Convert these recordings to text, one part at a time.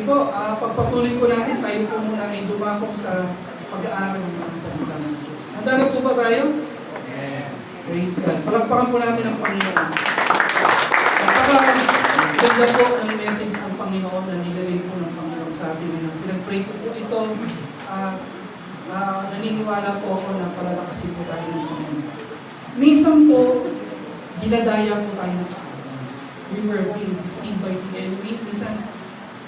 Sige po, pagpatuloy po natin, tayo po muna ay dumako sa pag-aaral ng mga salita ng Diyos. Handa na po ba tayo? Praise God. Palakpakan po natin ang Panginoon. Ganda po ang message ng Panginoon na nilagay po ng Panginoon sa atin. Pinag-pray ko po ito at naniniwala po ako na palalakasin po tayo ng Panginoon. Minsan po, ginadaya po tayo ng tao. We were being deceived by the enemy. Minsan,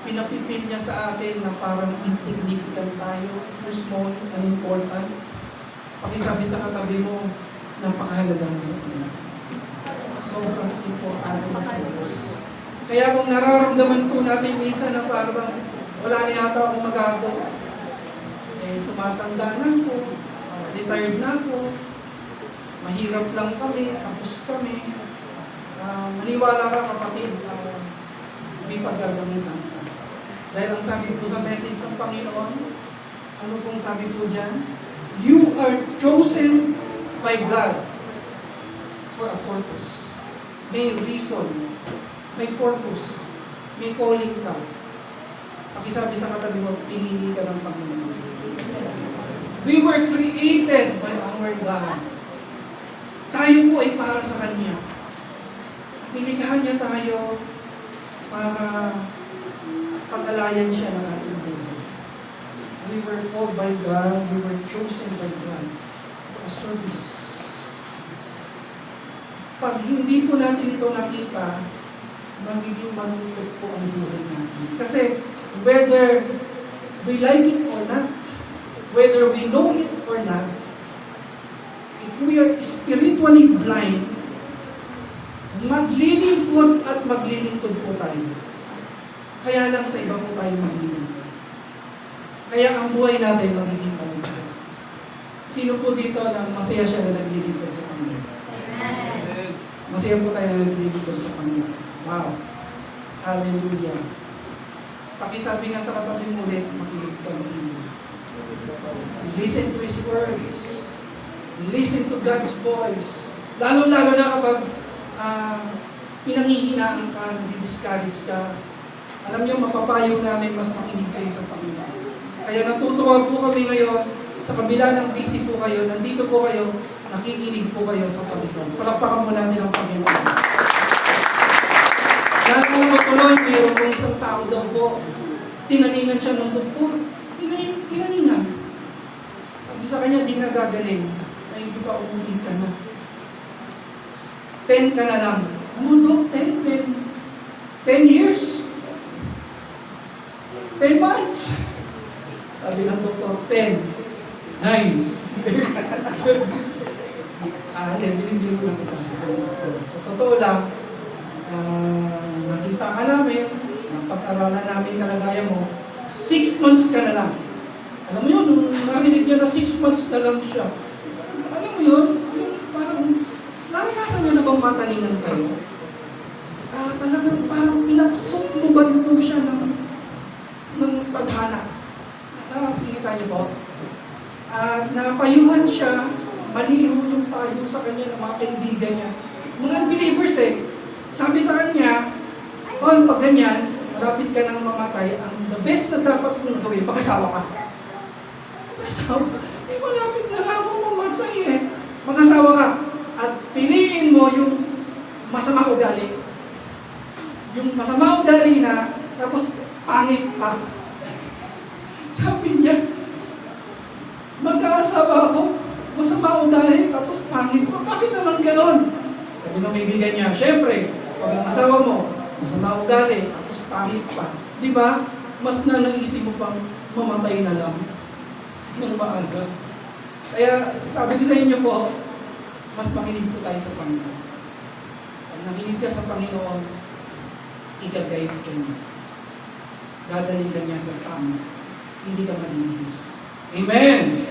pinapipil niya sa atin na parang insignificant tayo, too small, unimportant. Pakisabi sa katabi mo, napakahalaga mo sa Panginoon. Sobrang importante mo sa Diyos. Kaya kung nararamdaman po natin minsan na parang wala na yata akong magagawa, tumatanda na ako, retired na ako, mahirap lang kami, tapos kami, maniwala ka kapatid, may paggagamitan ka. Dahil ang sabi po sa message ng Panginoon, ano pong sabi po dyan? You are chosen by God for a purpose. May reason, may purpose, may calling ka. Pakisabi sa katabi mo, pinili ka ng Panginoon. We were created by our God. Tayo po ay para sa Kanya. At nilikha niya tayo para pag-alayan siya ng ating buhay. We were called by God, we were chosen by God for a service. Pag hindi po natin ito nakita, magiging malungkot po ang buhay natin. Kasi whether we like it or not, whether we know it or not, if we are spiritually blind, maglilingkod at maglilingkod po tayo. Kaya lang sa iba po tayo maglilingkod. Kaya ang buhay natin magiging malungkot. Sino po dito na masaya siya na naglilingkod sa Panginoon? Masaya po tayo na naglilingkod sa Panginoon. Wow! Hallelujah! Pakisabi nga sa katabi mo ulit, makinig ka ng Panginoon. Listen to His words. Listen to God's voice. Lalo-lalo na kapag pinanghihinaan ka, nadi-discourage ka. Alam niyo, mapapayo namin mas makinig kayo sa Panginoon. Kaya natutuwa po kami ngayon, sa kabila ng busy po kayo, nandito po kayo, nakikinig po kayo sa Panginoon. Palakpakan mo natin ang Panginoon. Naalala ko tuloy, mayroon pong isang tao daw po, tinaningan siya ng doktor. Tinaningan. Sabi sa kanya, di na gagaling. Ay, hindi pa umuwi ka na. 10 ka na lang. Ano, Dok? 10 years? 10 months? Sabi ng doktor, 10. 9. Binibiro lang kita sa doktor. So, totoo lang, nakita ka namin, napag-aralan namin kalagayan mo, 6 months ka na lang. Alam mo yun, nung narinig niya na 6 months na lang siya, alam mo yun, yung parang, naranasan niyo na bang matalingan kayo? Talagang parang pinagsukluban po siya ng tadhana. Nakikita niyo po? Napayuhan siya, maliho yung payo sa kanya ng mga kaibigan niya. Mga unbelievers sabi sa kanya, Paul, pag ganyan, malapit ka ng mamatay, ang the best na dapat mong gawin, mag-asawa ka. Mag-asawa ka? Malapit na nga akong mamatay Mag-asawa ka. At piliin mo yung masama ugali. Yung masama ugali na, tapos pangit pa. Sabi niya, mag-aasawa ako, masama ugali, tapos pangit pa. Bakit naman ganon? Sabi ng kaibigan niya, syempre, pag ang asawa mo, masama ugali, tapos pangit pa. Di ba? Mas na naisip mo pang mamatay na lang ng maaga. Kaya sabi ko sa inyo po, mas makinig po tayo sa Panginoon. Pag nakinig ka sa Panginoon, igagayad ka niya. Dadaling ka niya sa tama. Hindi ka malilihis. Amen!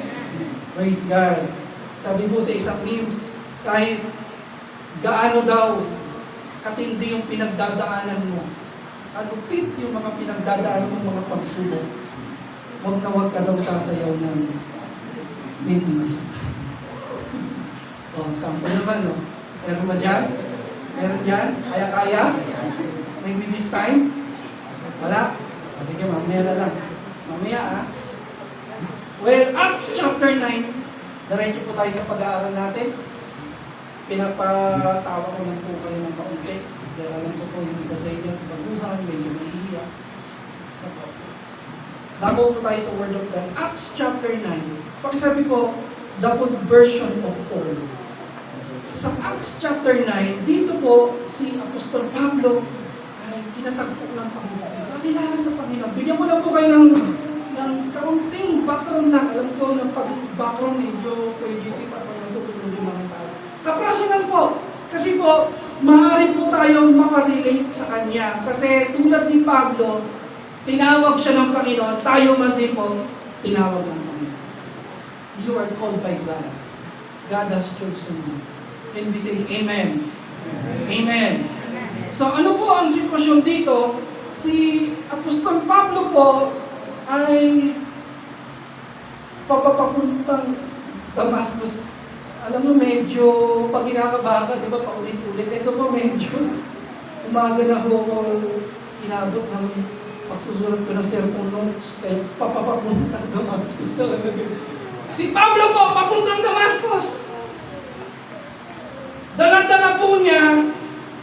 Praise God! Sabi po sa isang memes, kahit gaano daw katindi yung pinagdadaanan mo, kalupit yung mga pinagdadaanan mo, mga pagsubok, huwag na huwag ka daw sasayaw ng minimist. Sample naman, no? Meron ba dyan? Meron dyan? Kaya-kaya? Maybe this time? Wala? Sige, mamaya na lang. Mamaya Well, Acts chapter 9, diretso po tayo sa pag-aaral natin. Pinapatawa ko lang po kayo ng kaunti. Dahil alam ko po yung iba sa inyo, baguhan, medyo mahihiya. Bago po tayo sa Word of God. Acts chapter 9. Pakisabi ko, the conversion of Paul. Sa Acts chapter 9, dito po si Apostol Pablo ay tinatagpo ng Panginoon. Nakakilala sa Panginoon. Bigyan ko lang po kayo ng kaunting background lang. Alam ko ng background medyo PGP para natutulog yung mga tao. Kapraso lang po. Kasi po, maaari po tayong makarelate sa Kanya. Kasi tulad ni Pablo, tinawag siya ng Panginoon, tayo man din po, tinawag ng Panginoon. You are called by God. God has chosen you. Can we say Amen? Amen. So ano po ang sitwasyon dito? Si Apostol Pablo po ay papapuntang Damascus. Alam mo, medyo pag ginakabahan ka, di ba, paulit-ulit. Ito po medyo umaga na ho ako inabot ng pagsusulat ko ng cellphone notes kaya papapuntang Damascus talaga. Si Pablo po, papuntang Damascus. Dala-dala po niya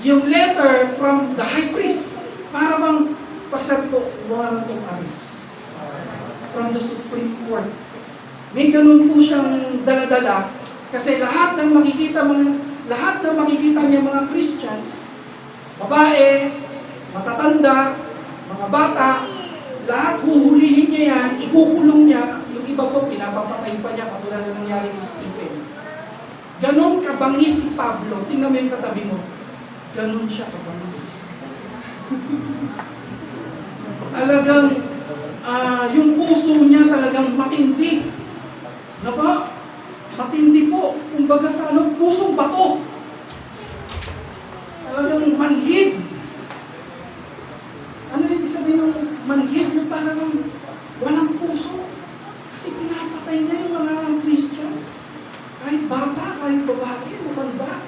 yung letter from the high priest. Para bang, pagsabi ko, warrant of arrest. From the Supreme Court. May ganun po siyang dala-dala. Kasi lahat ng makikita niya mga Christians, babae, matatanda, mga bata, lahat huhulihin niya yan, ikukulong niya, yung iba po pinapapatay pa niya katulad na nangyari kay Stephen. Ganon kabangis si Pablo. Tingnan mo yung katabi mo. Ganon siya kabangis. Talagang, yung puso niya talagang matindi. Matindi po. Kumbaga sa pusong bato. Talagang manhid. Ano yung sabihin ng manhid? Yung parang walang puso. Kasi pinapatay niya yung mga Christians. Kahit bata, kahit babae, matanda.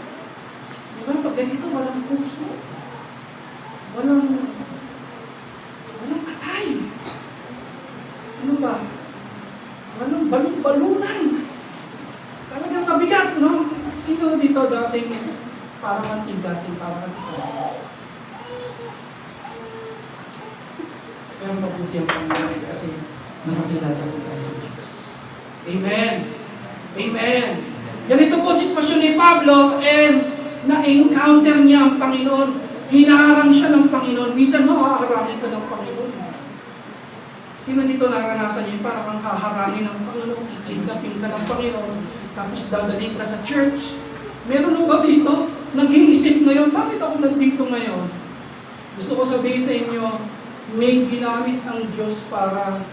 Diba? Pag ganito, walang puso. Walang atay. Ano ba? Walang balon-balunan. Talagang mabigat, no? Sino dito dating parang antigasin, parang kasi pero mabuti ang Panginoon kasi nakakilala po tayo sa Diyos. Amen! Amen! Ganito po sitwasyon ni Pablo and na-encounter niya ang Panginoon. Hinaharang siya ng Panginoon. Minsan haharangin ka ng Panginoon. Sino dito naranasan niyo? Parang kang haharangin ng Panginoon, kikidnapin ka ng Panginoon, tapos dadalhin ka sa church. Meron mo ba dito? Nag-iisip ngayon, bakit ako nandito ngayon? Gusto ko sabihin sa inyo, may ginamit ang Diyos para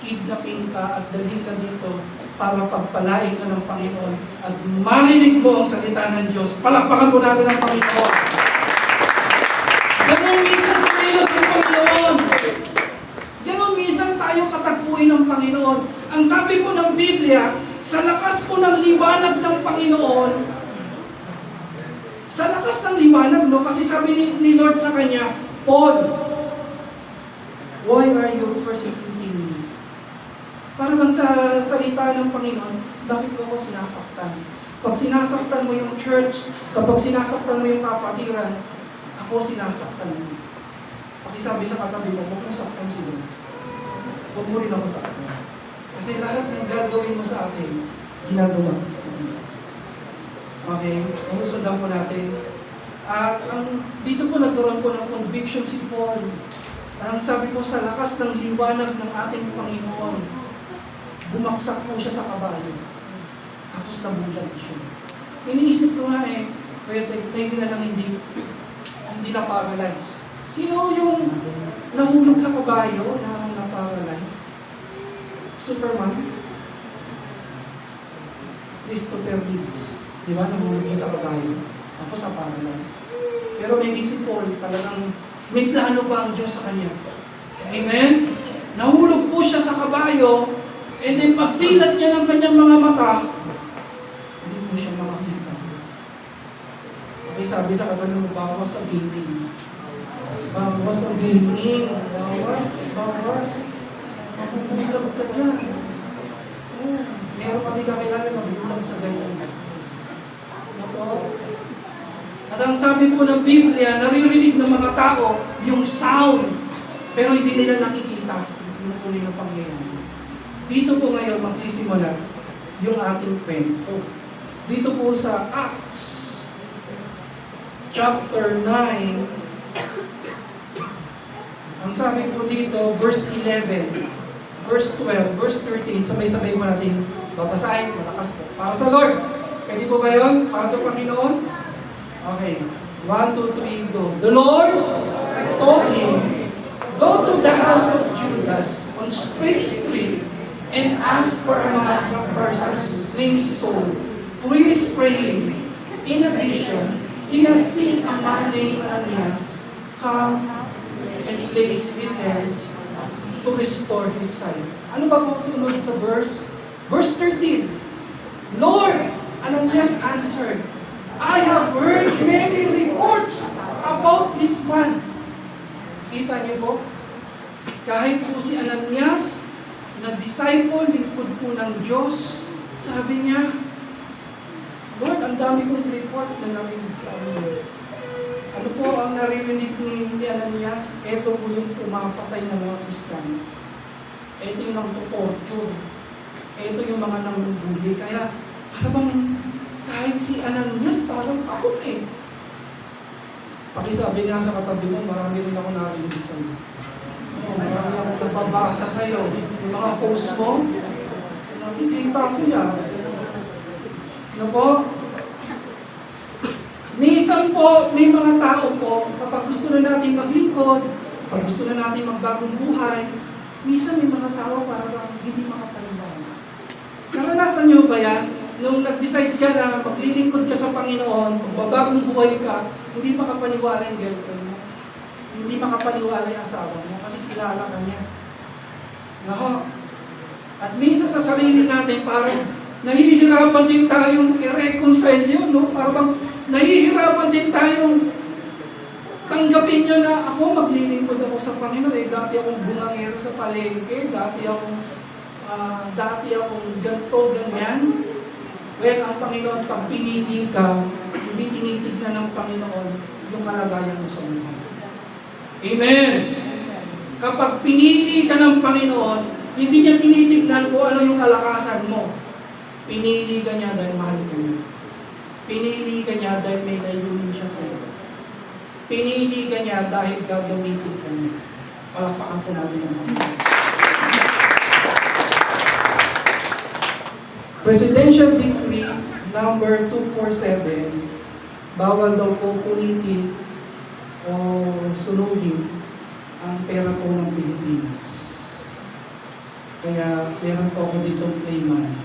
kidnapin ka at dalhin ka dito para pagpalain ka ng Panginoon at marinig mo ang salita ng Diyos. Palakpakan po natin ang Panginoon. Ganon minsan kumilos ng Panginoon. Ganon minsan tayo katagpuin ng Panginoon. Ang sabi po ng Biblia, sa lakas po ng liwanag ng Panginoon, sa lakas ng liwanag, no? Kasi sabi ni Lord sa kanya, Paul, why are you persecuting me? Para bang sa salita ng Panginoon, bakit mo ako sinasaktan? Pag sinasaktan mo yung church, kapag sinasaktan mo yung kapatiran, ako sinasaktan mo. Pakisabi sa katabi mo, huwag mong saktan sila. Huwag mo rin ako saktan. Kasi lahat ng gagawin mo sa akin, ginagawa ko sa akin. Okay? Mahusundan po natin. At dito po nagkaroon po ng conviction si Paul. Ang sabi ko, sa lakas ng liwanag ng ating Panginoon, bumaksak po siya sa kabayo. Tapos nabulag siya. Iniisip ko nga kasi maybe na lang hindi na-paralyze. Sino yung nahulog sa kabayo na na-paralyze? Superman? Christopher Reeves. Di ba? Nahulog siya sa kabayo. Tapos na-paralyze. Pero may isip Paul, talagang may plano pa ang Diyos sa kanya. Amen? Nahulog po siya sa kabayo, and then pagdilat niya ng kanyang mga mata, hindi po siya makakita. Okay, sabi sa katanong, bawas sa gaming. Bawas ang gaming. Bawas. ka dyan. Oh, meron kami kakilala na bulag sa ganyan. Napo. At ang sabi po ng Biblia, naririnig ng mga tao yung sound, pero hindi nila nakikita yung tunay na pangyayari. Dito po ngayon magsisimula yung ating kwento. Dito po sa Acts chapter 9, ang sabi po dito, verse 11, verse 12, verse 13, sabay-sabay po natin babasahin, malakas po. Para sa Lord. Pwede po ba yun? Para sa Panginoon? Okay. 1, 2, 3, go. The Lord told him, go to the house of Judas on Straight Street and ask for a man from Tarsus named Saul. For he is praying. In addition, he has seen a man named Ananias come and place his hands to restore his sight. Ano ba po sunod sa verse? Verse 13. Lord, Ananias answered, I have heard many reports about this man. Kita niyo po? Kahit po si Ananias, na disciple, lingkod po ng Diyos, sabi niya, Lord, ang dami kong report na narinig sa inyo. Ano po ang naririnig ni Ananias? Ito po yung pumapatay ng mga Kristiyano. Ito yung nang-torture. Ito yung mga nanguhuli. Kaya, parang kahit si Ananias, parang ako eh. Pakisabi nga sa katabi mo, marami rin ako narinig sa iyo. Oh, marami ako nababasa sa iyo. Yung mga post mo, nakikita ko yan. Ano po? Minsan po, may mga tao po, kapag gusto na natin maglingkod, pag gusto na natin magbagong buhay, minsan may mga tao parang hindi makapaniwala. Naranasan niyo ba yan? Nung nag-decide ka na maglilingkod ka sa Panginoon, magbabagong buhay ka, hindi makapaniwala yung girlfriend mo. Hindi makapaniwala yung asawa mo kasi kilala ka niya. Nako. At minsan sa sarili natin, parang nahihirapan din tayong i-reconcile yun, no? Parang nahihirapan din tayong tanggapin nyo na ako maglilingkod ako sa Panginoon. Dati akong bungangero sa palengke, dati akong ganito, ganyan. Well, ang Panginoon, pag pinili ka, hindi tinitignan ng Panginoon yung kalagayan mo sa buhay. Amen! Kapag pinili ka ng Panginoon, hindi niya tinitignan kung ano yung kalakasan mo. Pinili ka niya dahil mahal ka niya. Pinili ka niya dahil may layunin siya sa iyo. Pinili ka niya dahil gagamitin ka niya. Palakpakan po natin ang Panginoon. Presidential Decree number 247, bawal daw po punitin o sunugin ang pera po ng Pilipinas. Kaya meron po ako ditong play money.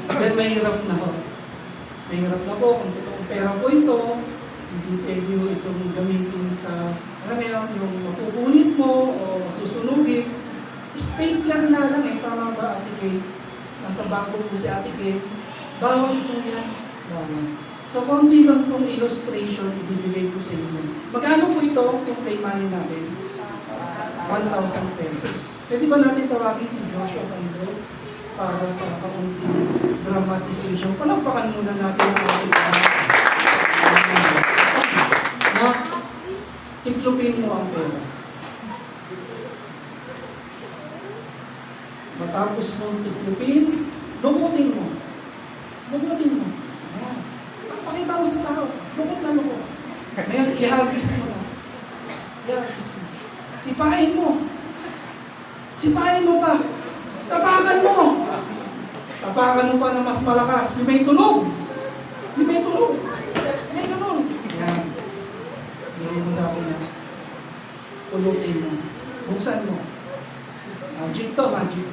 Then mahirap na ho. Mahirap na po kung totoong pera po ito, hindi pwede itong gamitin sa, alam mo yun, yung mapupunit mo o susunugin. Stapler na lang eh, tama ba Ate Kay? Nasa bangko po si Ate Kay. Bawal po yan. Bawal. So, konti lang pong illustration ibibigay ko sa inyo. Magkano po ito kung play money natin? 1,000 pesos. Pwede ba natin tawagin si Joshua Cando para sa kaunting dramatization? Palakpakan muna natin ang ating na tiklupin mo ang pera. Matapos mong tiklupin, lukutin mo. Lukutin mo. Ayan. Pakita mo sa tao. Lukot na lukot. Ngayon, ihagis mo na. Ihagis mo. Sipain mo. Sipain mo pa. Tapakan mo. Tapakan mo pa na mas malakas. Yung may tunog. Yung may tunog. May ganun. Ayan. Bigay mo sa akin na. Pulutin mo. Buksan mo. Magic to, magic.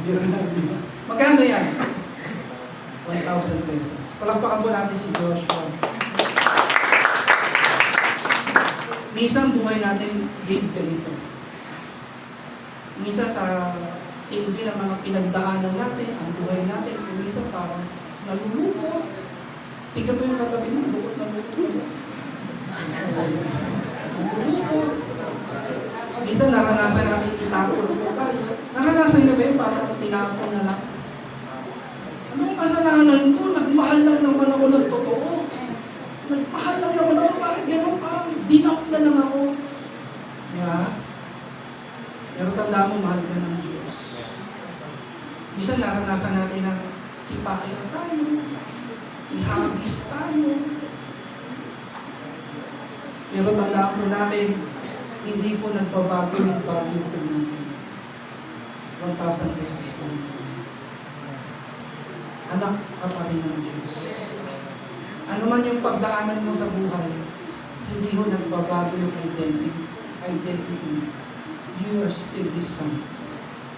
Biro na, biro. Magkano yan? 1,000 pesos. Palakpakan po natin si Joshua. Minsan buhay natin game ganito. Minsan sa tindi ng mga pinagdaanan natin, ang buhay natin, minsan parang nalulukot. Tignan mo yung katabi mo, lukot na lukot. Nalulukot. Minsan naranasan natin tinapon po tayo. Naranasan nyo ba yun? Parang tinapon na lang. Anong kasalanan ko? Nagmahal lang naman ako ng totoo. Nagmahal lang naman ako. Bakit gano'n? Parang dinock na lang ako. Diba? Pero tanda mo, mahal ka ng Diyos. Minsan naranasan natin na sipain tayo, ihagis tayo. Pero tandaan po natin, hindi po nagbabago yung value po natin. 1,000 pesos po. Anak ka pa rin ng Diyos. Ano man yung pagdaanan mo sa buhay, hindi ho nagbabago yung identity mo. You are still His son.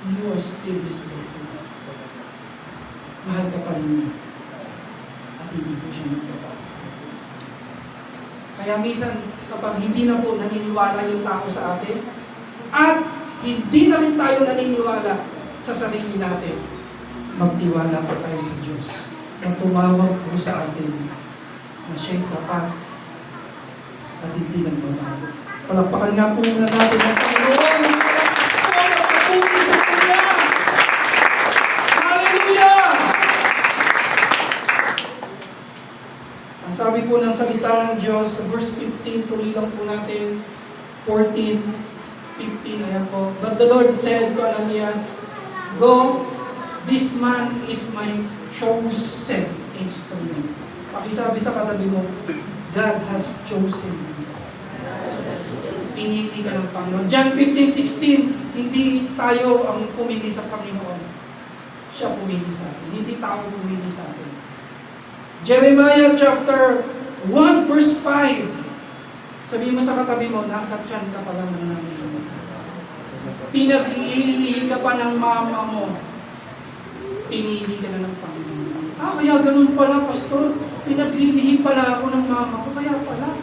You are still His daughter. Mahal ka pa rin niya. At hindi po siya nagbabago. Kaya minsan, kapag hindi na po naniniwala yung tao sa atin, at hindi na rin tayo naniniwala sa sarili natin, magtiwala pa tayo sa Diyos na tumawag po sa atin na siya'y tapat at hindi nagbabago. Palakpakan nga po muna natin ang Panginoon. Nagpaputi sa Kanya. Hallelujah! Ang sabi po ng salita ng Diyos sa verse 15, tuloy lang po natin, 14, 15, ayan po. But the Lord said to Ananias, "Go, this man is my chosen instrument." Pakisabi sa katabi mo, God has chosen you. Pinili ka ng Panginoon. John 15:16, hindi tayo ang pumili sa Panginoon. Siya pumili sa atin. Hindi tao pumili sa atin. Jeremiah chapter 1 verse 5. Sabihin mo sa katabi mo, nasa tiyan ka pa lang ng nanay mo. Pinaglilihi ka pa ng mama mo. Pinili ka na ng Panginoon. Kaya ganun pala, Pastor. Pinaglilihi pala ako ng mama ko. Kaya pala,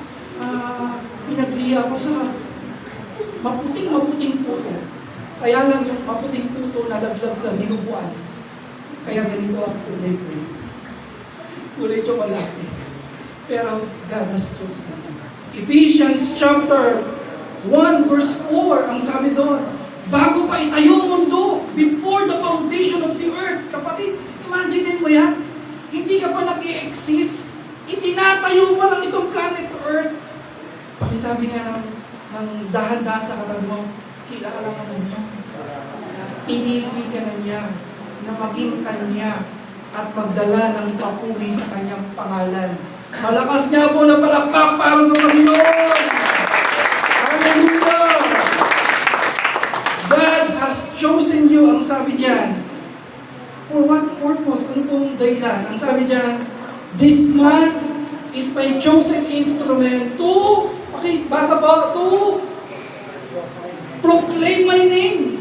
pinaglihi ako sa maputing puto. Kaya lang yung maputing puto nalaglag sa dinuguan. Kaya ganito ang kulay-kulay. Kulay tsokolate. Pero God has chosen. Ephesians chapter 1 verse 4, ang sabi doon, bago pa itayo ang mundo, before the foundation of the earth. Kapatid, imagine mo yan. Hindi ka pa nag-i-exist. Itinatayo pa lang itong planet Earth. Pakisabi nga ng dahan-dahan sa katabi mo, kilala ka na niya. Pinili ka na niya na maging kanya at magdala ng papuri sa kanyang pangalan. Malakas niya po na palakpak para sa Panginoon. Hallelujah! God has chosen you, ang sabi diyan. For what purpose? Ano pong dahilan? Ang sabi diyan, this man is my chosen instrument to, basa ba? To proclaim my name.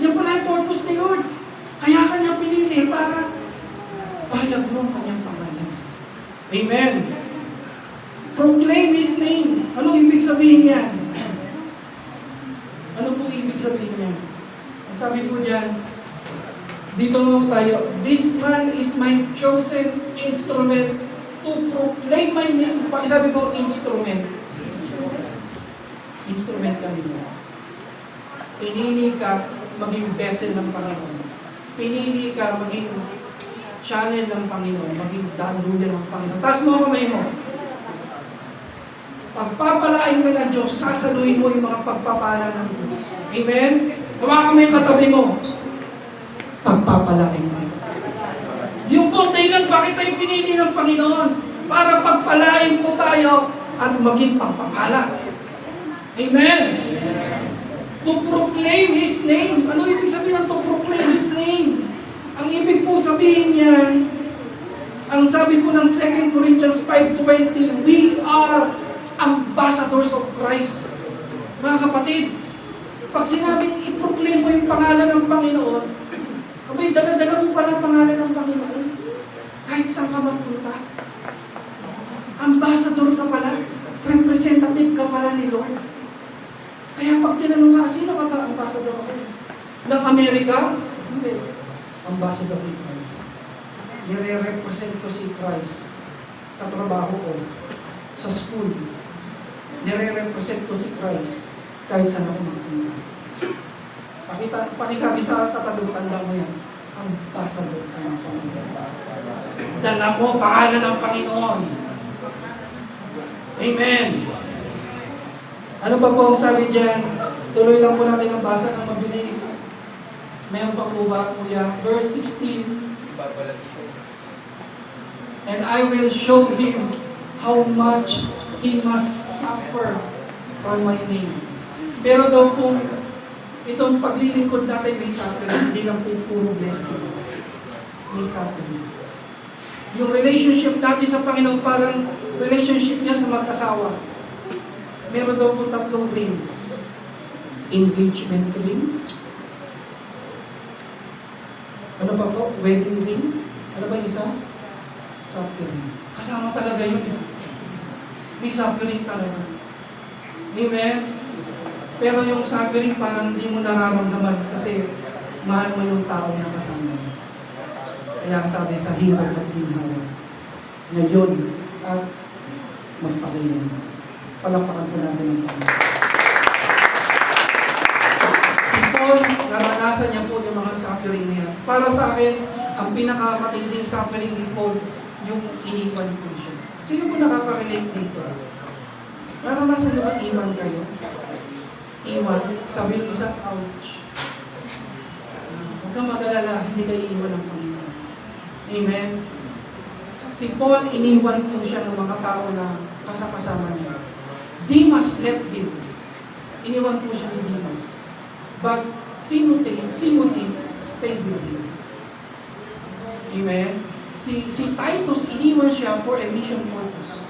Yan pala yung purpose ni Lord. Kaya kanya pinili para pahayag mo ang kanyang pangalan. Amen. Proclaim His name. Ano ibig sabihin niyan? Ano po ibig sabihin niyan? Ang sabi po diyan, dito mo tayo, this man is my chosen instrument to proclaim my name. Pakisabi ko, instrument. Instrument ka nila. Pinili ka maging vessel ng Panginoon. Pinili ka maging channel ng Panginoon, maging daluyan ng Panginoon. Taas mo ang kamay mo. Pagpapalain ka ng Diyos, sasaluhin mo yung mga pagpapala ng Diyos. Amen? Hawakan mo yung katabi mo. Pagpapalain mo. Yung po dahilan, bakit tayo pinili ng Panginoon? Para pagpalain po tayo at maging pagpapala. Amen? To proclaim His name. Ano ibig sabihin ng to proclaim His name? Ang ibig po sabihin niyan, ang sabi po ng 2 Corinthians 5:20, we are ambassadors of Christ. Mga kapatid, pag sinabing i-proclaim mo yung pangalan ng Panginoon, abay, dala-dala mo pala ang pangalan ng Panginoon. Kahit saan ka magpunta. Ambassador ka pala. Representative ka pala ni Lord. Kaya pag tinanong ka, sino ka ba ambassador ako? Ng Amerika? Hindi. Ambassador ni Christ. Nire-represent ko si Christ sa trabaho ko, sa school. Nire-represent ko si Christ kahit saan ako magpunta. Pakisabi sa katabi, tanda mo yan. Ambassador ka ng Panginoon. Dala mo pangalan ng Panginoon. Amen. Ano pa po ang sabi dyan? Tuloy lang po natin ang basa ng mabilis. Meron pa po ba, kuya? Verse 16. And I will show him how much he must suffer for my name. Pero daw po, itong paglilingkod natin may suffering, hindi lang po puro blessing. May suffering. Yung relationship natin sa Panginoon, parang relationship niya sa mag-asawa. Meron daw po 3 rings. Engagement ring. Ano pa po? Wedding ring. Ano ba isa? Suffering. Kasama talaga yun. May suffering talaga. Amen? Pero yung suffering parang hindi mo nararamdaman kasi mahal mo yung tao na kasama mo. Kaya sabi sa hirap at ginhawa, ngayon at magpakilang. Palakpakan po natin ang Panginoon. Si Paul, naranasan niya po yung mga suffering niya. Para sa akin, ang pinakamatinding suffering ni Paul, yung iniwan po siya. Sino po nakaka-relate dito? Naranasan niyo ba iwan kayo? Iwan, sabi ng isa, ouch. Huwag kang mag-alala, hindi kayo iwan ng Panginoon. Amen? Si Paul, iniwan po siya ng mga tao na kasama niya. Demas left him. Iniwan po siya ni Demas. But Timothy stayed with him. Amen? Si Titus, iniwan siya for a mission purpose.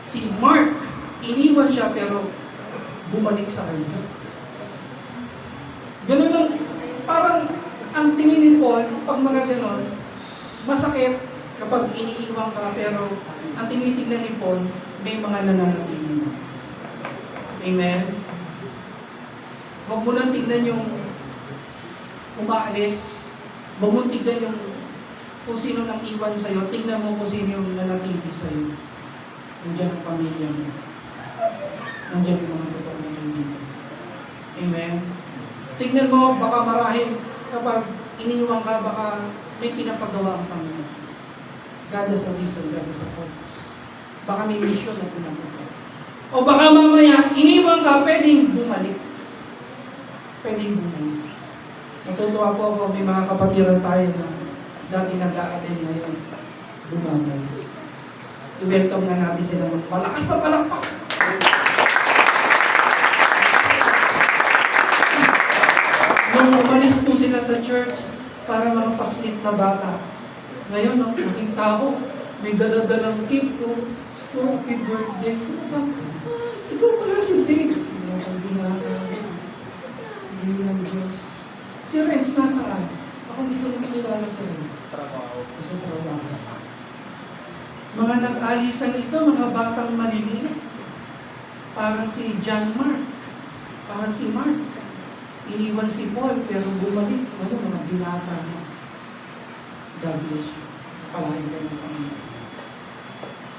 Si Mark, iniwan siya pero bumalik sa kanya. Ganun lang, parang ang tingin ni Paul, pag mga ganon, masakit kapag iniiwan ka, pero ang tinitignan ni Paul, may mga nananatili mo. Amen? Huwag mo nang tignan yung umaalis. Huwag mo tignan yung kung sino nang iwan sa'yo. Tignan mo kung sino yung nanatili sa'yo. Nandiyan ang pamilya mo. Nandiyan yung mga totoong kaibigan. Amen? Tignan mo, baka marahil kapag iniwan ka, baka may pinapagawa ang Panginoon. God has a reason, God has a purpose. Baka may mission na pinapagawa. O baka mamaya, iniwan ka, pwedeng bumalik. Pwedeng bumalik. Natutuwa po ako, may mga kapatiran tayo na dati nag-a-attend ngayon, bumabalik. I-welcome na natin sila ng malakas na palakpak. Nung umalis po sila sa church, para mga paslit na bata. Ngayon, nakita ko, may dala-dalang cake ko. Happy birthday. Ikaw pala si Dave. Ang binata. Hindi ng Diyos. Si Renz nasaan? Ako hindi ko naman kilala si Renz. Sa trabaho. Mga nag-alisan ito, mga batang maliliit. Parang si John Mark. Parang si Mark. Iniwan si Paul, pero bumalik. Ngayon, mga binata na. God bless you. Palahin kayo ng Panginoon.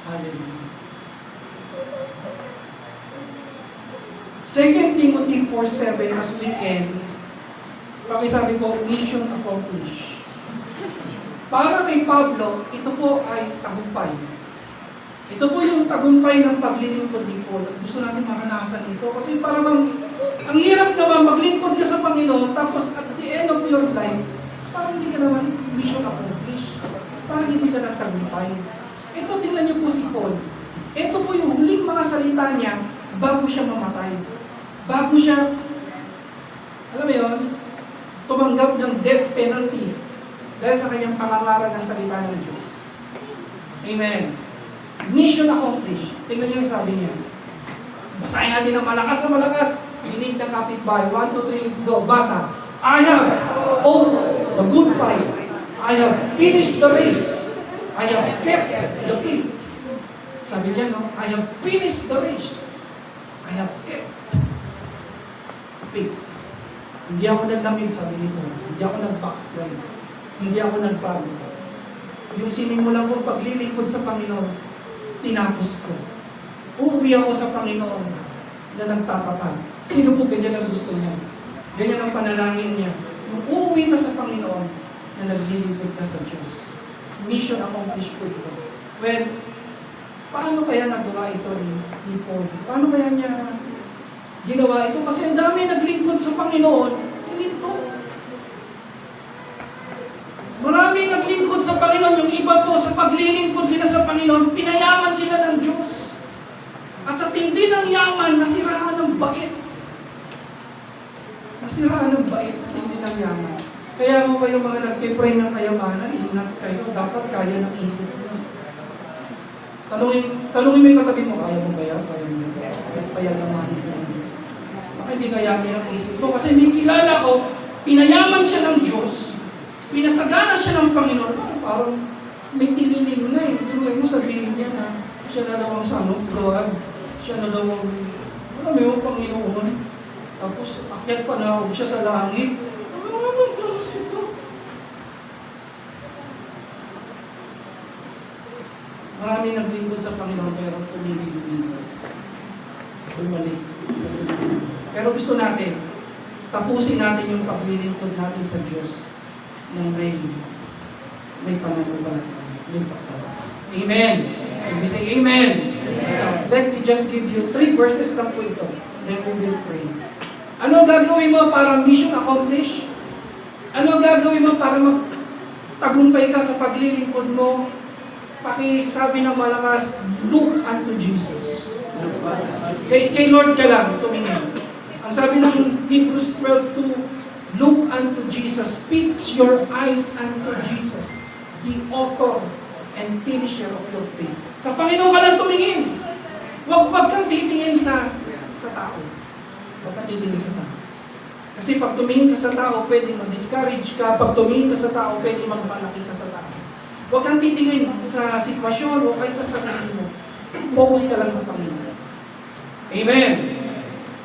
Hallelujah. 2 Timothy 4:7 as we end, pakisabi ko, mission accomplished. Para kay Pablo, ito po ay tagumpay. Ito po yung tagumpay ng paglilingkod ni Paul. Gusto natin maranasan ito kasi parang ang hirap naman maglingkod ka sa Panginoon tapos at the end of your life, parang hindi ka naman mission accomplished. Parang hindi ka nagtagumpay. Ito, tingnan niyo po si Paul. Ito po yung huling mga salita niya bago siya mamatay. Bago siya, alam mo yun, tumanggap ng death penalty dahil sa kanyang pangangaral ng salita ng Diyos. Amen. Mission accomplished. Tingnan niyo yung sabi niya. Basahin natin ng malakas na malakas. Dinig ng kapitbahay. 1, 2, 3, go. Basa. I have fought the good fight. I have finished the race. I have kept the faith. Sabi niya, no? I have finished the race. I have kept the faith. Hindi ako naglamig, sabi ni Paul. Hindi ako nag-backslide. Hindi ako nagbago. Yung sinimulan ko paglilingkod sa Panginoon, tinapos ko. Uuwi ako sa Panginoon. na nagtatapat. Sino po ganyan ang gusto niya? Ganyan ang panalangin niya. Yung uuwi ka sa Panginoon na naglilingkod ka sa Diyos. Mission accomplished po ito. Well, paano kaya nagawa ito ni Paul? Paano kaya niya ginawa ito? Kasi ang dami naglingkod sa Panginoon, hindi ito. Maraming naglingkod sa Panginoon. Yung iba po sa paglilingkod nila sa Panginoon, pinayaman sila ng Diyos. At sa tindi ng yaman, nasiraan ng bait. Nasiraan ng bait sa tindi ng yaman. Kaya kung kayo mga nagpipray ng kayamanan, ingat kayo. Dapat kaya ng isip niyo. Talungin mo yung katabi mo, kaya mo ba yan? Kaya mo yan? Payalamanin ko lang. Baka hindi kayamin ang isip mo. Kasi may kilala ko, pinayaman siya ng Diyos. Pinasagana siya ng Panginoon. Parang may tililing na eh. Tuloy mo sabihin niya na siya na daw ang sanong Lord. Siya na daw ang, alam mo yung Panginoon. Tapos akyat pa na siya sa langit. Ano klase ito? Maraming naglingkod sa Panginoon pero tumigil yung lingkod. Bumalik sa Panginoon. Pero gusto natin, tapusin natin yung paglilingkod natin sa Diyos ng may pananampalataya, may pagtataka. Amen! And we say Amen! So, let me just give you 3 verses lang po ito. Then we will pray. Ano gagawin mo para mission accomplish? Ano gagawin mo para magtagumpay ka sa paglilingkod mo? Pakisabi ng malakas, look unto Jesus. Kay Lord ka lang tumingin. Ang sabi ng Hebrews 12:2, look unto Jesus. Fix your eyes unto Jesus, the author and finisher of your faith. Sa Panginoon ka lang tumingin. Huwag kang titingin sa tao. Huwag kang titingin sa tao. Kasi pag tumingin ka sa tao, pwede ma-discourage ka. Pag tumingin ka sa tao, pwede magmalaki ka sa tao. Huwag kang titingin sa sitwasyon o kahit sa sarili mo. Focus ka lang sa Panginoon. Amen.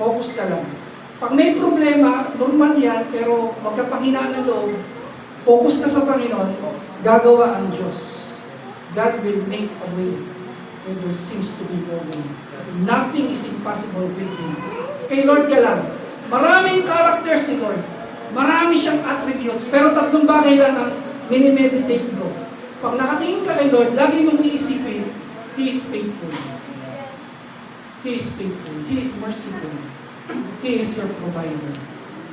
Focus ka lang. Pag may problema, normal yan, pero huwag ka panghinaan ng loob. Focus ka sa Panginoon, gagawa ang Diyos. God will make a way when there seems to be no way. Nothing is impossible with Him. Kay Lord ka lang. Maraming character si Lord. Marami siyang attributes. Pero 3 bagay lang ang minimeditate ko. Pag nakatingin ka kay Lord, lagi mong iisipin, He is faithful. He is faithful. He is merciful. He is your provider.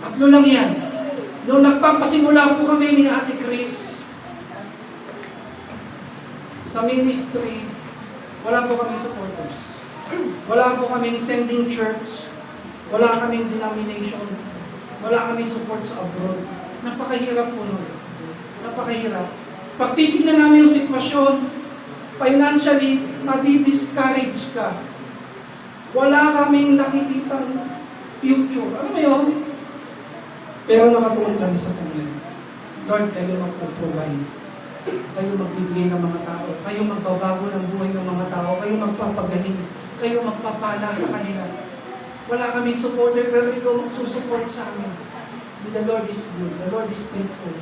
3 lang yan. Noong nagpapasimula po kami ni Ate Chris sa ministry, wala po kaming supporters. Wala po kaming sending church. Wala kaming denomination. Wala kaming support sa abroad. Napakahirap po nun. Napakahirap. Pag titignan namin yung sitwasyon, financially, madi-discourage ka. Wala kaming nakikitang future. Alam mo yun? Pero nakatulong kami sa Panginoon. Lord, kayo magpo-provide. Kayo magbibigay ng mga tao. Kayo magbabago ng buhay ng mga tao. Kayo magpapagaling. Kayo magpapala sa kanila. Wala kaming supporter, pero ikaw magsusupport sa amin. And the Lord is good. The Lord is faithful.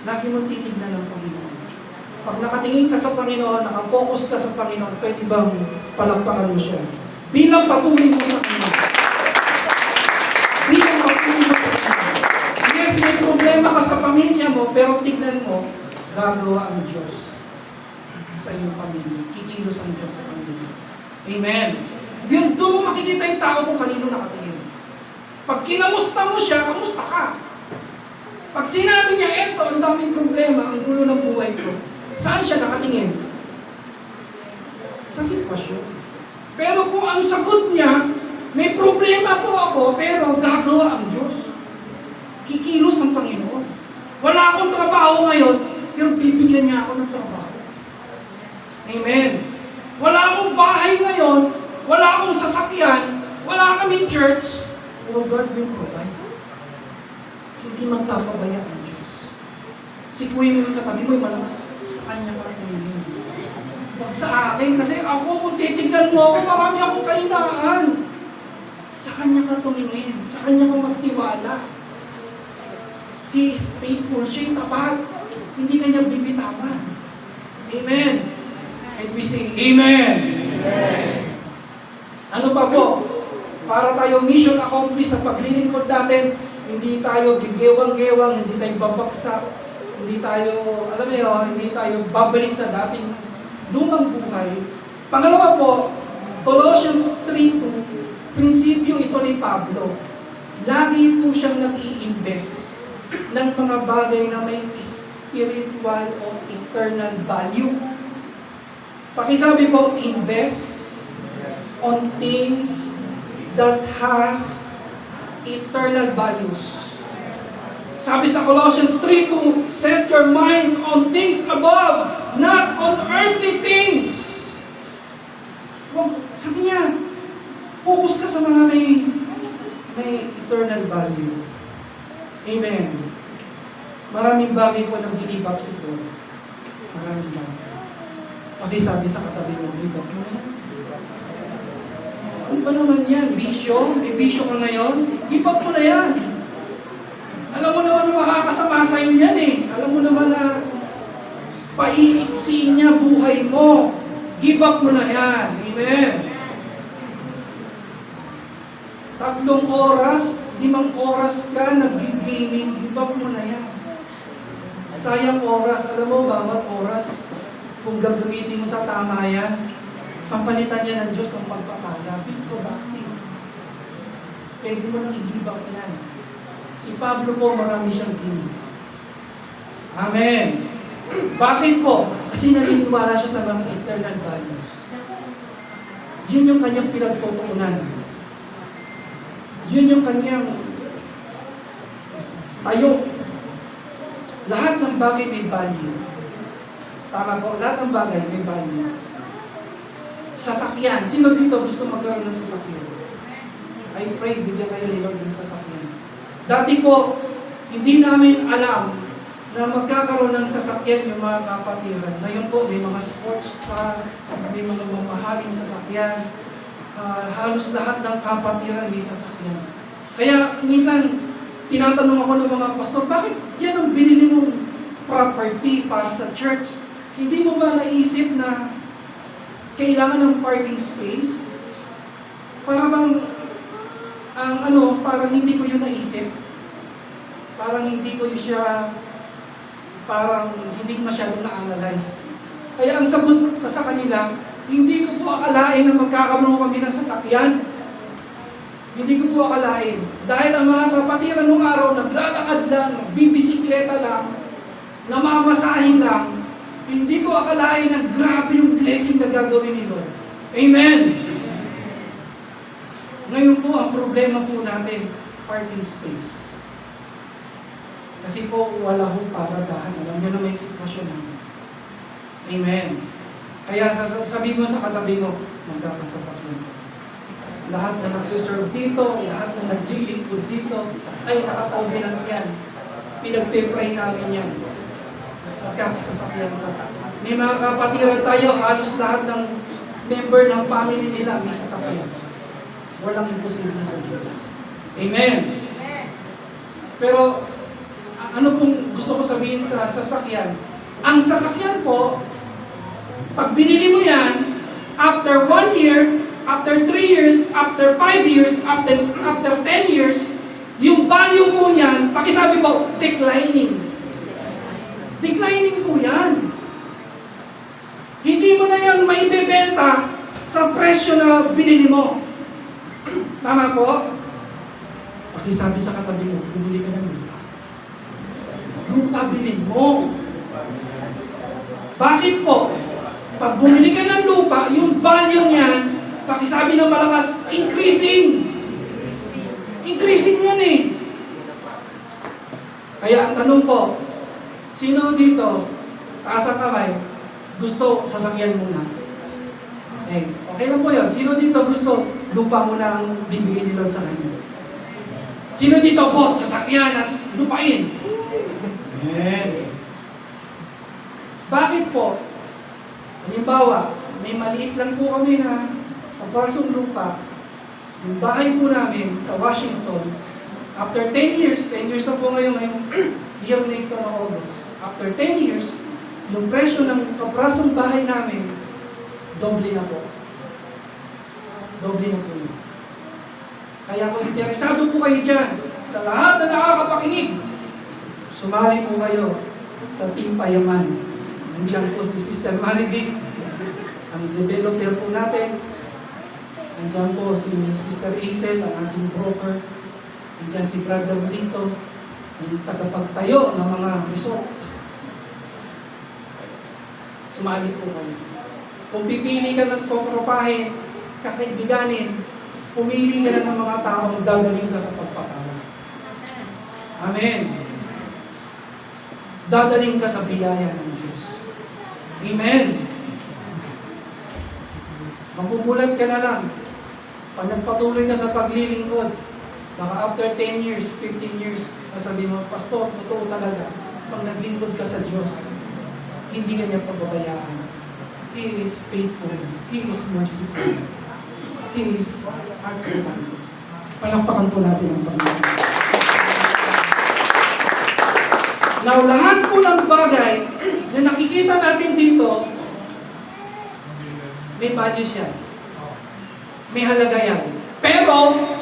Lagi mong titignan ng Panginoon. Pag nakatingin ka sa Panginoon, nakapokus ka sa Panginoon, pwede bang palakpakan mo siya? Bilang patuloy mo sa Kanya. Bilang patuloy mo sa Kanya. Yes, may problema ka sa pamilya mo, pero tignan mo, gagawa ang Diyos sa iyong pamilya. Kikilos ang Diyos sa pamilya. Amen. Doon mo makikita yung tao kung kanino nakatingin. Pag kinamusta mo siya, kamusta ka? Pag sinabi niya, eto, ang daming problema, ang gulo ng buhay ko, saan siya nakatingin? Sa sitwasyon. Pero kung ang sagot niya, may problema po ako, pero gagawa ang Diyos. Kikilos ang Panginoon. Wala akong trabaho ngayon, pero bibigyan niya ako ng trabaho. Amen. Wala akong bahay ngayon, wala akong sasakyan, wala kaming church, pero God will provide. Hindi magpapabaya ang Diyos. Sikuhin mo yung katabi mo, malakas, sa Kanya ka tumingin. Huwag sa akin, kasi ako, kung titignan mo ako, marami akong kahinaan. Sa Kanya ka tumingin, sa Kanya ka magtiwala. He is faithful, siya'y tapat. Hindi Kanya bibitawan. Amen. And we say, Amen. Amen. Ano pa po? para tayo mission accomplished sa paglilingkod natin, hindi tayo gigewang-gewang, hindi tayo babaksak, hindi tayo, alam mo yun, hindi tayo babalik sa dating lumang buhay. Pangalawa po, Colossians 3:2, prinsipyo ito ni Pablo. Lagi po siyang nag-i-invest ng mga bagay na may spiritual o eternal value. Pakisabi po, invest on things that has eternal values. Sabi sa Colossians 3:2, set your minds on things above, not on earthly things. Sabi niya, focus ka sa mga may eternal value. Amen. Maraming bagay po nang give up si Paul. Maraming bagay. Pakisabi sa katabi mo, give up mo na yan. Ano ba naman yan? Bisyo? May bisyo ka ngayon? Give up mo na yan. Alam mo naman na makakasama sa'yo yan eh. Alam mo naman na paiiksiin niya buhay mo. Give up mo na yan. Amen. 3 oras, 5 oras ka nag-gaming, give up mo na yan. Sayang oras. Alam mo, bawat oras, kung gagamitin mo sa tama yan, papalitan niya ng Diyos ang pagpapala. Be productive. Pwede mo nang i-give up yan. Si Pablo po, marami siyang ginig. Amen. Bakit po? Kasi naniniwala siya sa mga eternal values. Yun yung kanyang pinagtutuunan. Yun yung kanyang tayo. Lahat ng bagay may value. Tama po, lahat ng bagay may value. Sasakyan. Sino dito gusto magkaroon ng sasakyan? I pray, bigyan kayo ni Lord ng sasakyan. Dati po, hindi namin alam na magkakaroon ng sasakyan yung mga kapatiran. Ngayon po, may mga sports car, may mga mamahaling sasakyan. Halos lahat ng kapatiran may sasakyan. Kaya minsan, tinatanong ako ng mga pastor, bakit yan ang binili mong property para sa church? Hindi mo ba naisip na kailangan ng parking space? Para bang, parang hindi ko yun naisip. Parang hindi ko siya, parang hindi ko masyadong na-analyze. Kaya ang sagot ko sa kanila, hindi ko po akalain na magkakaroon kami ng sasakyan. Hindi ko po akalain. Dahil ang mga kapatiran nung araw, naglalakad lang, nagbibisikleta lang, namamasahin lang, hindi ko akalain na grabe yung blessing na gagawin ni Lord. Amen! Ngayon po, ang problema po natin, parking space. Kasi po, wala hong paradahan. Alam niyo na may sitwasyon namin. Amen. Kaya sabi mo sa katabi mo, magkakasasakyan ko. Lahat na nagsuserve dito, lahat na naglilingkod dito, ay nakakovenant yan. Pinagpipray namin yan. Magkakasasakyan ka. May mga kapatiran tayo, halos lahat ng member ng family nila may sasakyan. Walang imposible sa Diyos. Amen. Pero, ano pong gusto ko sabihin sa sasakyan? Ang sasakyan po, pag binili mo yan, after 1 year, after 3 years, after 5 years, after 10 years, yung value po niyan, pakisabi po, declining. Declining po yan. Hindi mo na yan maibebenta sa presyo na binili mo. Tama po? Pakisabi sa katabi mo, bumili ka ng lupa. Lupa bilhin mo. Bakit po? Pag bumili ka ng lupa, yung value niyan, pakisabi ng malakas, increasing. Increasing yan eh. Kaya ang tanong po, sino dito, taas ang kamay, gusto sasakyan muna? Okay. Okay lang po yun. Sino dito gusto lupa muna ang bibigyan ni Lord sa kanya? Sino dito po, sasakyan at lupain? Amen. Bakit po? Halimbawa, may maliit lang po kami na kaprasong lupa. Yung bahay po namin sa Washington, after 10 years na po ngayong year na ito na August, after 10 years, yung presyo ng kaprasong bahay namin, doble na po. Doble na po yun. Kaya kung interesado po kayo dyan, sa lahat na nakakapakinig, sumali po kayo sa Team Payaman. Nandiyan po si Sister Maribig, ang developer po natin. Nandiyan po si Sister Hazel, ang ating broker. Nandiyan si Brother Lito, ang tagapagtayo ng mga resort. Sumali po kayo. Kung pipili ka ng totropahin, kakaibiganin, pumili ka na ng mga taong dadaling ka sa pagpapala. Amen. Dadaling ka sa biyaya ng Diyos. Amen. Magugulat ka na lang. Pag nagpatuloy ka sa paglilingkod, baka after 10 years, 15 years, masabi mo, Pastor, totoo talaga, pag naglingkod ka sa Diyos, hindi ka niya pababayaan. He is faithful. He is merciful. He is our God. Palakpakan po natin ang Panginoon. Now, lahat po ng bagay na nakikita natin dito, may value siya. May halaga yan. Pero,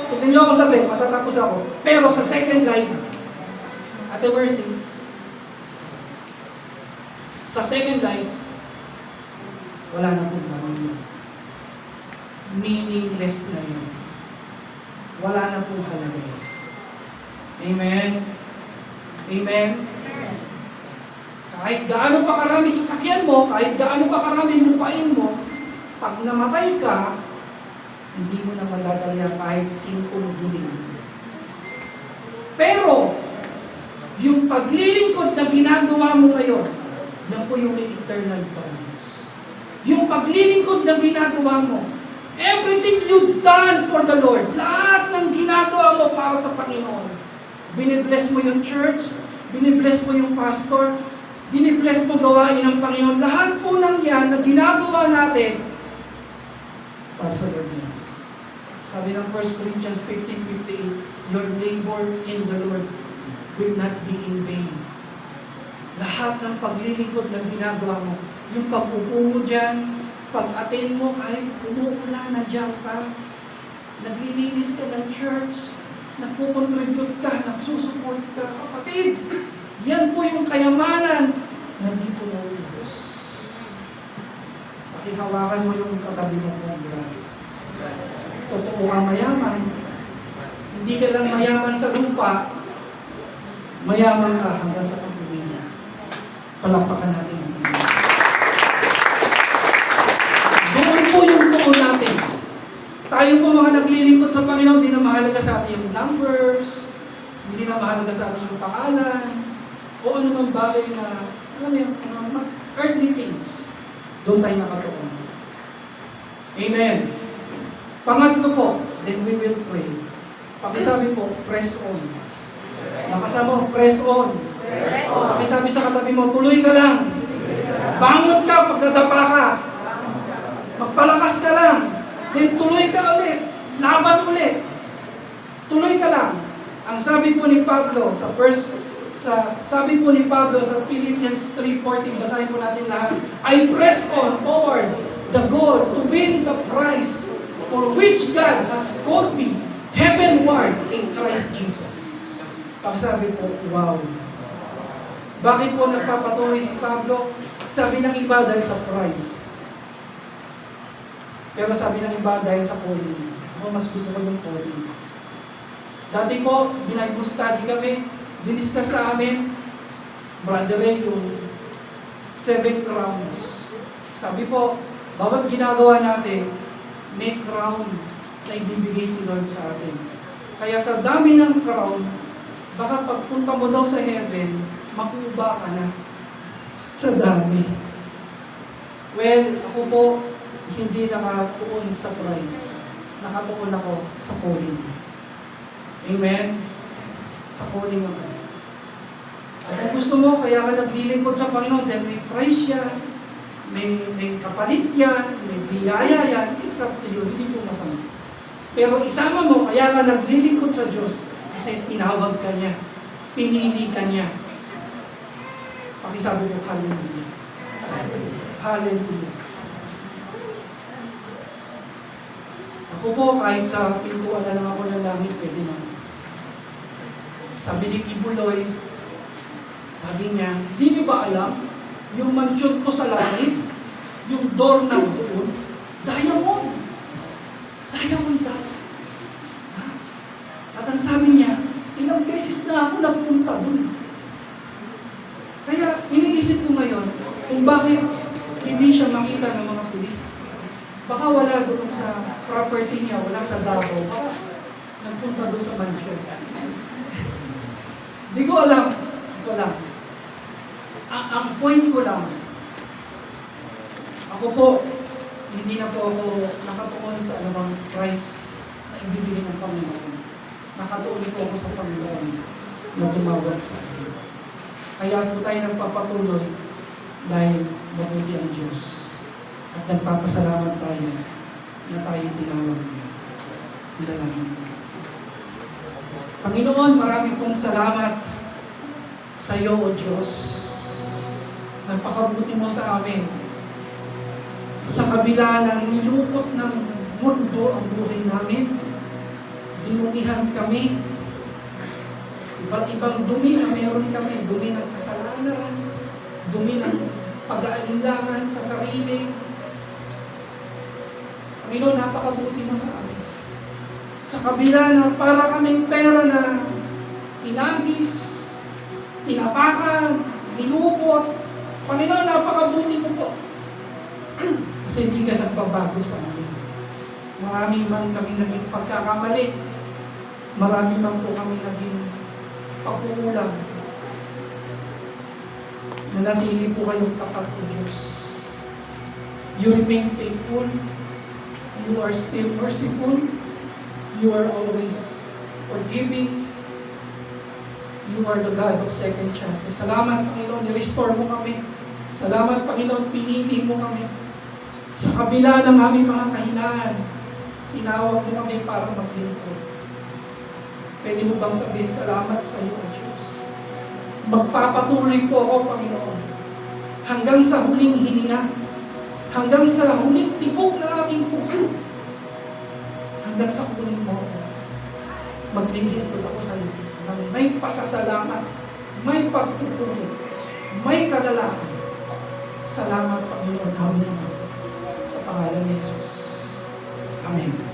tignan niyo ako saglit, matatapos ako. Pero sa second life, Ate Mercy, sa second life, wala na pong value. Meaningless na yun. Wala na pong halaga yun. Amen? Amen? Kahit gaano pa karami sasakyan mo, kahit gaano pa karami lupain mo, pag namatay ka, hindi mo na madadala kahit 5 giling. Pero, yung paglilingkod na ginagawa mo ngayon, yan po yung may eternal values. Yung paglilingkod na ginagawa mo, everything you've done for the Lord, lahat ng ginagawa mo para sa Panginoon, binibless mo yung church, binibless mo yung pastor, binibless mo gawain ng Panginoon. Lahat po ng yan na ginagawa natin para sa Lord niya. Sabi ng 1 Corinthians 15:58, your labor in the Lord will not be in vain. Lahat ng paglilingkod na ginagawa mo, yung pag-upo mo dyan, pag-attend mo, kahit umuulan, nandiyan ka, naglilinis ka ng church, nagpo-contribute ka, nagsusupport ka, kapatid, yan po yung kayamanan na dito na ubos. Pakihawakan mo yung katabi mo kong grace. Totoo ka mayaman. Hindi ka lang mayaman sa lupa, mayaman ka hanggang sa pag-uwi niya. Palakpakan natin ang Panginoon. Doon po yung tuon natin. Tayo po mga naglilingkod sa Panginoon, hindi na mahalaga sa atin yung numbers, hindi na mahalaga sa atin yung pangalan, o ano mang bagay na, alam mo yung earthly things. Doon tayo nakatuon. Amen. Pangatlo po, then we will pray. Pakisabi po, press on. Nakasama mo, press on. Pakisabi sa katabi mo, tuloy ka lang. Bangon ka pag nadapa ka. Magpalakas ka lang. Then tuloy ka ulit. Laban ulit. Tuloy ka lang. Ang sabi po ni Pablo sabi po ni Pablo sa Philippians 3:14, basahin po natin lahat. I press on toward the goal to win the prize for which God has called me heavenward in Christ Jesus. Pakisabi po, wow. Bakit po nagpapatuloy si Pablo? Sabi ng iba dahil sa prize. Pero sabi ng iba dahil sa calling. Ako mas gusto ko yung calling. Dati po, Bible study kami, diniscuss sa amin, Brother Ray, yung 7 crowns. Sabi po, bawat ginagawa natin, may crown na ibibigay si Lord sa atin. Kaya sa dami ng crown, baka pagpunta mo daw sa heaven, makuba ka na sa dami. Well, ako po, hindi nakatuon sa prize. Nakatuon ako sa calling. Amen? Sa calling ako. At kung gusto mo, kaya ka naglilingkod sa Panginoon, then may prize yan, may kapalit yan, may biyaya yan, it's up to you, hindi po masama. Pero isama mo, kaya ka naglilingkod sa Diyos, kasi tinawag ka niya, pinili ka niya. Pakisabi mo, hallelujah. Hallelujah. Ako po, kahit sa pintuan na lang ako ng langit, pwede na. Sabi ni Kibuloy, sabi niya, di niyo ba alam, yung mansyon ko sa langit, yung doorknob doon, diamond. Diamond daw. Ha? At ang sabi niya, ilang beses na ako nagpunta doon. Kaya iniisip ko ngayon, kung bakit hindi siya makita ng mga pulis. Baka wala doon sa property niya, wala sa Davao, baka nagpunta doon sa mansyon. Di ko alam. Ang point ko lang, ako po, hindi na po ako nakatuon sa anumang price na ibibigay ng Panginoon. Nakatuon po ako sa Panginoon na tumawag sa akin. Kaya po tayo nagpapatuloy dahil mabuti ang Diyos. At nagpapasalamat tayo na tayo tinawag niya. Nilalangin ko. Panginoon, marami pong salamat sa iyo, O Diyos. Napakabuti mo sa amin. Sa kabila ng nilukot ng mundo ang buhay namin, dinumihan kami. Iba't ibang dumi na meron kami. Dumi ng kasalanan, dumi ng pag-aalinlangan sa sarili. Panginoon, napakabuti mo sa amin. Sa kabila ng para kaming pera na inagis, tinapakan, nilupot, Panginoon, napakabuti mo po. Kasi hindi ka nagbabago sa amin. Marami man kami naging pagkakamali. Marami man po kami naging pagkukulang. Nanatili po kayong tapat o Diyos. You remain faithful. You are still merciful. You are always forgiving. You are the God of second chances. Salamat, Panginoon, ni-restore mo kami. Salamat, Panginoon, pinili mo kami. Sa kabila ng aming mga kahinaan, tinawag mo kami para maglingkod. Pwede mo bang sabihin, salamat sa iyo, O Diyos. Magpapatuloy po ako, Panginoon, hanggang sa huling hininga, hanggang sa huling tibok ng aking puso, hanggang sa huling mo, maglilingkod ako sa iyo ng may pasasalamat, may pagpupuri, may kadalakan. Salamat, Panginoon, amin naman. Sa pangalan ni Jesus. Amen.